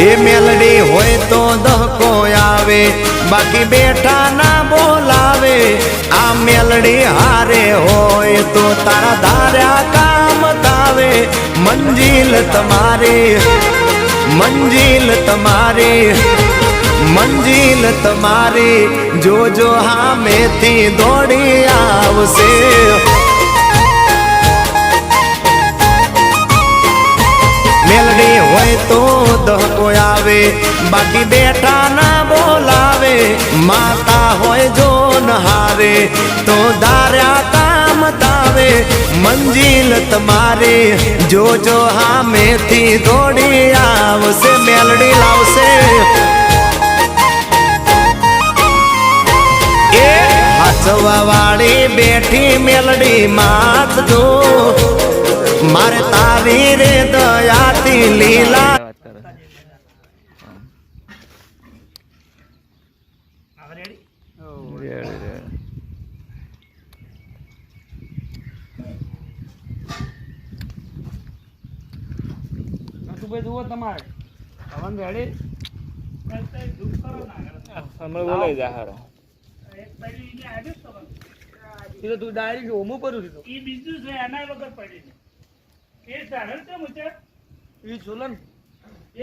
એ મેલડી હોય તો દહકો આવે, બાકી બેઠા ના બોલાવે. આ મેલડી હારે હોય તો તારા ધાર્યા કામ તાવે. મંજિલ તમારી, મંજિલ તમારી, મંજિલ તમારી જોજો હામેથી દોડી આવશે. મેલડી હોય તો દહકો આવે, બાકી બેઠા ના બોલાવે. માતા હોય જો નહારે તો ધાર્યા કામ તાવે. મંજિલ તમારી જોજો હામેથી દોડી આવશે. મેલડી લાવશે. એ હાચવા વાળી બેઠી મેલડી માત જો, મારે તારી રે દયાથી લીલા. જુઓ તમારે રેડી તું ડાયરેક્ટ હોમું પડ્યું દીધું. એ બીજું છે એના વગર પડી એ ઝાડર છે મુજબ એ ઝોલન એ